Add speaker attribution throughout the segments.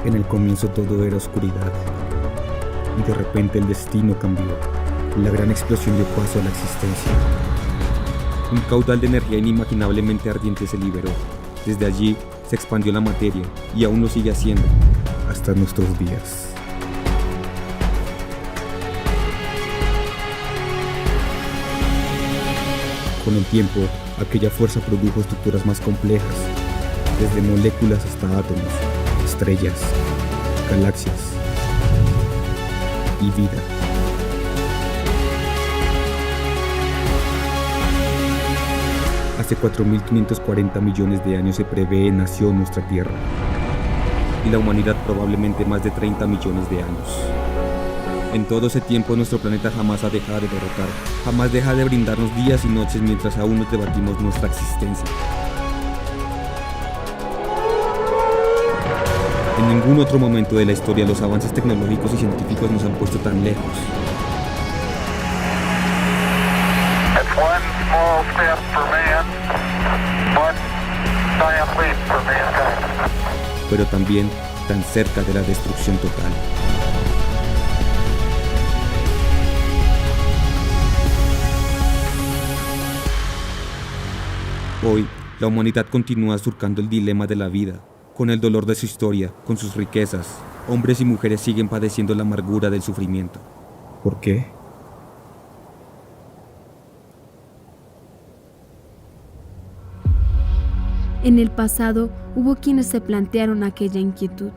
Speaker 1: En el comienzo todo era oscuridad, y de repente el destino cambió. La gran explosión dio paso a la existencia. Un caudal de energía inimaginablemente ardiente se liberó. Desde allí se expandió la materia, y aún lo sigue haciendo, hasta nuestros días. Con el tiempo, aquella fuerza produjo estructuras más complejas, desde moléculas hasta átomos, estrellas, galaxias y vida. Hace 4.540 millones de años se prevé nació nuestra Tierra, y la humanidad probablemente más de 30 millones de años. En todo ese tiempo nuestro planeta jamás ha dejado de rotar, jamás deja de brindarnos días y noches mientras aún nos debatimos nuestra existencia. En ningún otro momento de la historia los avances tecnológicos y científicos nos han puesto tan lejos. Pero también tan cerca de la destrucción total. Hoy, la humanidad continúa surcando el dilema de la vida. Con el dolor de su historia, con sus riquezas, hombres y mujeres siguen padeciendo la amargura del sufrimiento. ¿Por qué?
Speaker 2: En el pasado hubo quienes se plantearon aquella inquietud.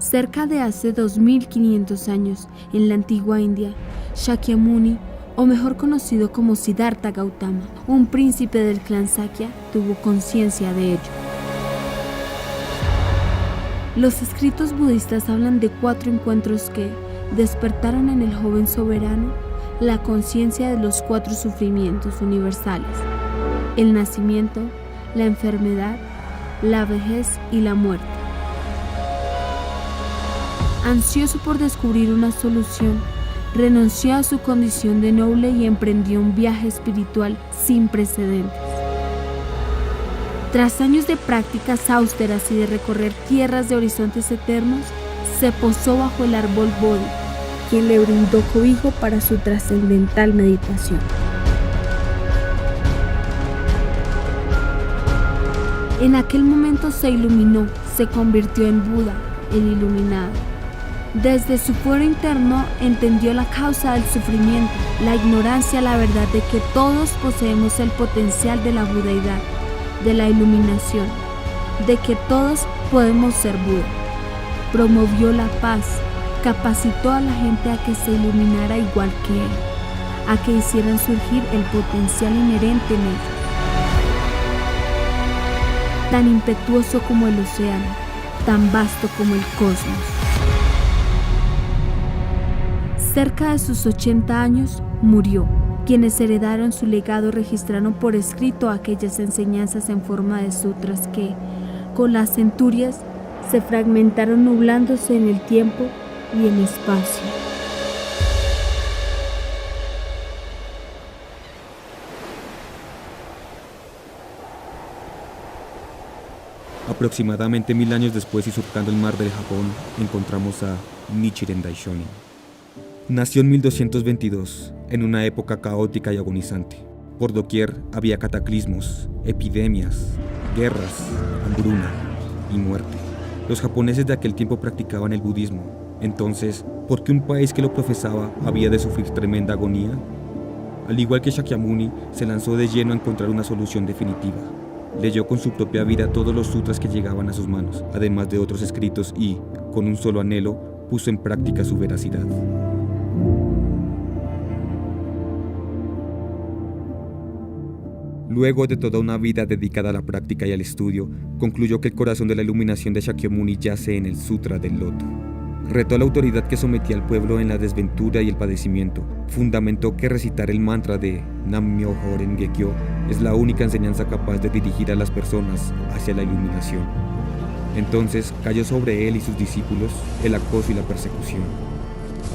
Speaker 2: Cerca de hace 2500 años, en la antigua India, Shakyamuni, o mejor conocido como Siddhartha Gautama, un príncipe del clan Sakya, tuvo conciencia de ello. Los escritos budistas hablan de 4 encuentros que despertaron en el joven soberano la conciencia de los 4 sufrimientos universales: el nacimiento, la enfermedad, la vejez y la muerte. Ansioso por descubrir una solución, renunció a su condición de noble y emprendió un viaje espiritual sin precedentes. Tras años de prácticas austeras y de recorrer tierras de horizontes eternos, se posó bajo el árbol Bodhi, quien le brindó cobijo para su trascendental meditación. En aquel momento se iluminó, se convirtió en Buda, el iluminado. Desde su fuero interno entendió la causa del sufrimiento, la ignorancia, la verdad de que todos poseemos el potencial de la budeidad, de la iluminación, de que todos podemos ser Buda. Promovió la paz, capacitó a la gente a que se iluminara igual que él, a que hicieran surgir el potencial inherente en ellos. Tan impetuoso como el océano, tan vasto como el cosmos. Cerca de sus 80 años, murió. Quienes heredaron su legado registraron por escrito aquellas enseñanzas en forma de sutras que, con las centurias, se fragmentaron nublándose en el tiempo y el espacio.
Speaker 1: Aproximadamente 1000 años después y surcando el mar del Japón, encontramos a Nichiren Daishonin. Nació en 1222, en una época caótica y agonizante. Por doquier había cataclismos, epidemias, guerras, hambruna y muerte. Los japoneses de aquel tiempo practicaban el budismo. Entonces, ¿por qué un país que lo profesaba había de sufrir tremenda agonía? Al igual que Shakyamuni, se lanzó de lleno a encontrar una solución definitiva. Leyó con su propia vida todos los sutras que llegaban a sus manos, además de otros escritos y, con un solo anhelo, puso en práctica su veracidad. Luego de toda una vida dedicada a la práctica y al estudio, concluyó que el corazón de la iluminación de Shakyamuni yace en el Sutra del Loto. Retó a la autoridad que sometía al pueblo en la desventura y el padecimiento. Fundamentó que recitar el mantra de Nam-myoho Renge-kyo es la única enseñanza capaz de dirigir a las personas hacia la iluminación. Entonces cayó sobre él y sus discípulos el acoso y la persecución.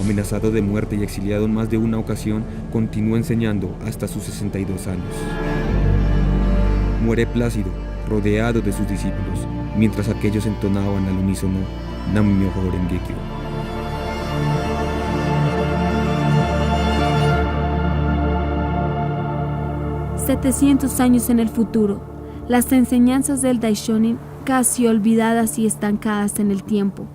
Speaker 1: Amenazado de muerte y exiliado en más de una ocasión, continuó enseñando hasta sus 62 años. Muere plácido, rodeado de sus discípulos, mientras aquellos entonaban al unísono Nammyoho Renge Kyo.
Speaker 2: «700 años en el futuro, las enseñanzas del Daishonin, casi olvidadas y estancadas en el tiempo,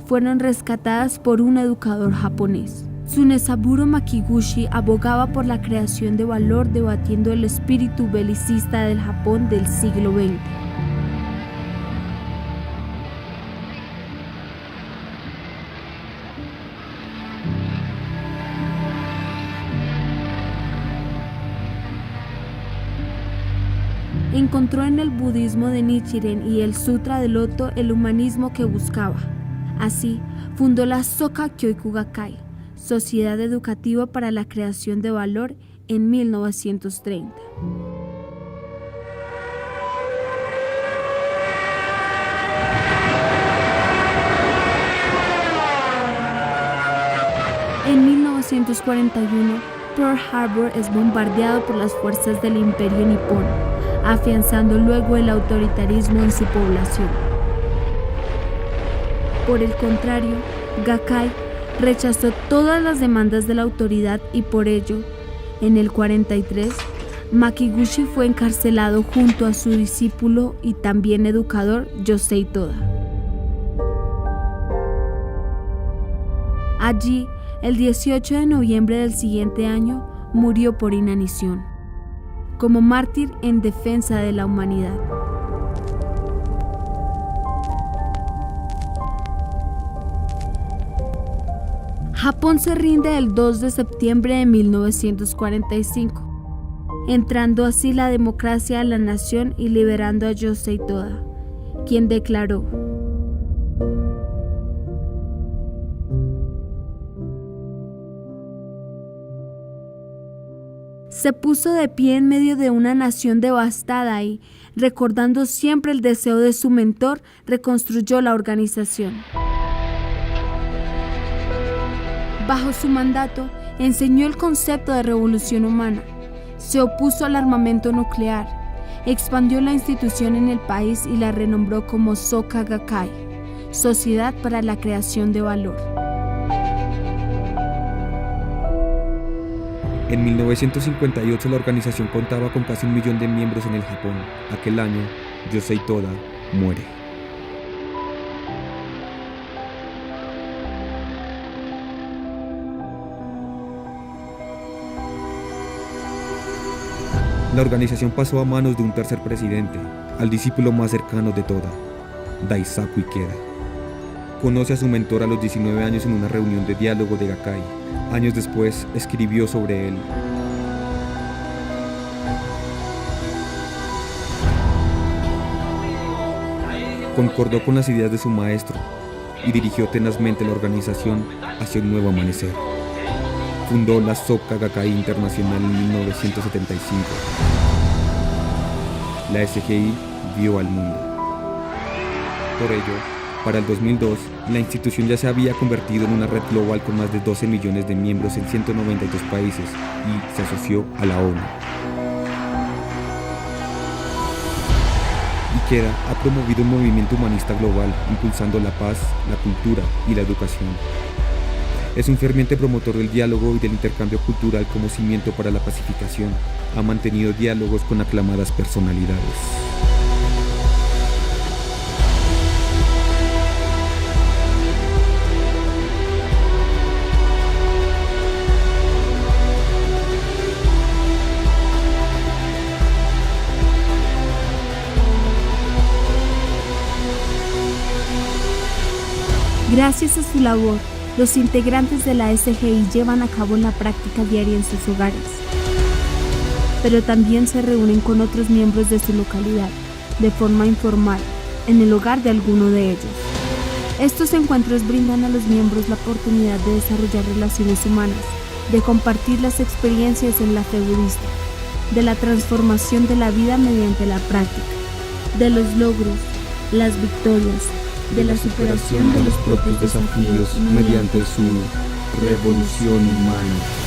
Speaker 2: fueron rescatadas por un educador japonés. Tsunesaburo Makiguchi abogaba por la creación de valor debatiendo el espíritu belicista del Japón del siglo XX. Encontró en el budismo de Nichiren y el Sutra del Loto el humanismo que buscaba. Así, fundó la Soka Kyoiku Gakkai, Sociedad Educativa para la Creación de Valor, en 1930. En 1941, Pearl Harbor es bombardeado por las fuerzas del Imperio Nipón, afianzando luego el autoritarismo en su población. Por el contrario, Gakkai rechazó todas las demandas de la autoridad y por ello, en el 43, Makiguchi fue encarcelado junto a su discípulo y también educador Yosei Toda. Allí, el 18 de noviembre del siguiente año, murió por inanición, como mártir en defensa de la humanidad. Japón se rinde el 2 de septiembre de 1945, entrando así la democracia a la nación y liberando a Yosei Toda, quien declaró: se puso de pie en medio de una nación devastada y, recordando siempre el deseo de su mentor, reconstruyó la organización. Bajo su mandato, enseñó el concepto de revolución humana, se opuso al armamento nuclear, expandió la institución en el país y la renombró como Soka Gakkai, Sociedad para la Creación de Valor.
Speaker 1: En 1958 la organización contaba con casi 1 millón de miembros en el Japón. Aquel año, Yosei Toda muere. La organización pasó a manos de un tercer presidente, al discípulo más cercano de Toda, Daisaku Ikeda. Conoce a su mentor a los 19 años en una reunión de diálogo de Gakkai. Años después, escribió sobre él. Concordó con las ideas de su maestro y dirigió tenazmente la organización hacia un nuevo amanecer. Fundó la Soka Gakkai Internacional en 1975. La SGI vio al mundo. Por ello, para el 2002, la institución ya se había convertido en una red global con más de 12 millones de miembros en 192 países y se asoció a la ONU. Ikeda ha promovido un movimiento humanista global, impulsando la paz, la cultura y la educación. Es un ferviente promotor del diálogo y del intercambio cultural como cimiento para la pacificación. Ha mantenido diálogos con aclamadas personalidades.
Speaker 2: Gracias a su labor, los integrantes de la SGI llevan a cabo la práctica diaria en sus hogares, pero también se reúnen con otros miembros de su localidad, de forma informal, en el hogar de alguno de ellos. Estos encuentros brindan a los miembros la oportunidad de desarrollar relaciones humanas, de compartir las experiencias en la fe budista, de la transformación de la vida mediante la práctica, de los logros, las victorias, de la superación de los propios desafíos mediante su revolución humana.